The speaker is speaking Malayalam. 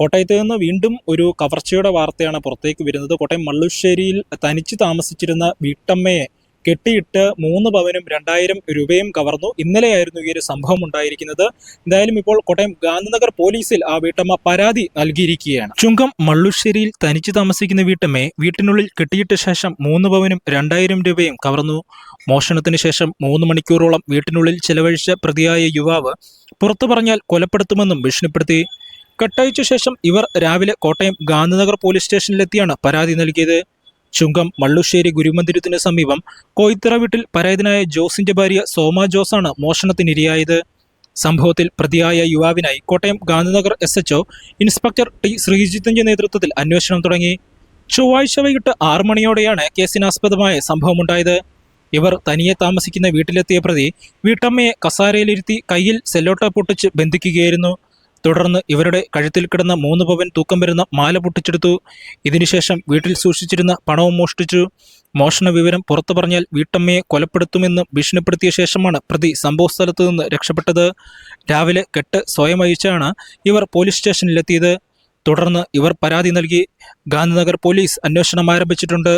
കോട്ടയത്ത് നിന്ന് വീണ്ടും ഒരു കവർച്ചയുടെ വാർത്തയാണ് പുറത്തേക്ക് വരുന്നത്. കോട്ടയം മള്ളുശ്ശേരിയിൽ തനിച്ച് താമസിച്ചിരുന്ന വീട്ടമ്മയെ കെട്ടിയിട്ട് 3 പവനും 2000 രൂപയും കവർന്നു. ഇന്നലെയായിരുന്നു ഈ ഒരു സംഭവം ഉണ്ടായിരിക്കുന്നത്. എന്തായാലും ഇപ്പോൾ കോട്ടയം ഗാന്ധിനഗർ പോലീസിൽ ആ വീട്ടമ്മ പരാതി നൽകിയിരിക്കുകയാണ്. ചുങ്കം മള്ളുശ്ശേരിയിൽ തനിച്ച് താമസിക്കുന്ന വീട്ടമ്മയെ വീട്ടിനുള്ളിൽ കെട്ടിയിട്ട ശേഷം 3 പവനും 2000 രൂപയും കവർന്നു. മോഷണത്തിന് ശേഷം 3 മണിക്കൂറോളം വീട്ടിനുള്ളിൽ ചെലവഴിച്ച പ്രതിയായ യുവാവ് പുറത്തു പറഞ്ഞാൽ കൊലപ്പെടുത്തുമെന്നും ഭീഷണിപ്പെടുത്തി. കെട്ടഴിച്ച ശേഷം ഇവർ രാവിലെ കോട്ടയം ഗാന്ധിനഗർ പോലീസ് സ്റ്റേഷനിലെത്തിയാണ് പരാതി നൽകിയത്. ചുങ്കം മള്ളുശ്ശേരി ഗുരുമന്ദിരത്തിന് സമീപം കോയിത്തറ വീട്ടിൽ പരാതിനായ ജോസിന്റെ ഭാര്യ സോമ ജോസാണ് മോഷണത്തിനിരയായത്. സംഭവത്തിൽ പ്രതിയായ യുവാവിനായി Kottayam Gandhinagar SHO inspector T ശ്രീജിത്തിന്റെ നേതൃത്വത്തിൽ അന്വേഷണം തുടങ്ങി. ചൊവ്വാഴ്ച വൈകിട്ട് 6 മണിയോടെയാണ് കേസിനാസ്പദമായ സംഭവമുണ്ടായത്. ഇവർ തനിയെ താമസിക്കുന്ന വീട്ടിലെത്തിയ പ്രതി വീട്ടമ്മയെ കസാരയിലിരുത്തി കയ്യിൽ സെല്ലോട്ട പൊട്ടിച്ച് ബന്ധിക്കുകയായിരുന്നു. തുടർന്ന് ഇവരുടെ കഴുത്തിൽ കിടന്ന 3 പവൻ തൂക്കം വരുന്ന മാല പൊട്ടിച്ചെടുത്തു. ഇതിനുശേഷം വീട്ടിൽ സൂക്ഷിച്ചിരുന്ന പണവും മോഷ്ടിച്ചു. മോഷണ വിവരം പുറത്തു പറഞ്ഞാൽ വീട്ടമ്മയെ കൊലപ്പെടുത്തുമെന്ന് ഭീഷണിപ്പെടുത്തിയ ശേഷമാണ് പ്രതി സംഭവസ്ഥലത്ത് നിന്ന് രക്ഷപ്പെട്ടത്. രാവിലെ കെട്ട് സ്വയം അഴിച്ചാണ് ഇവർ പോലീസ് സ്റ്റേഷനിലെത്തിയത്. തുടർന്ന് ഇവർ പരാതി നൽകി. ഗാന്ധിനഗർ പോലീസ് അന്വേഷണം ആരംഭിച്ചിട്ടുണ്ട്.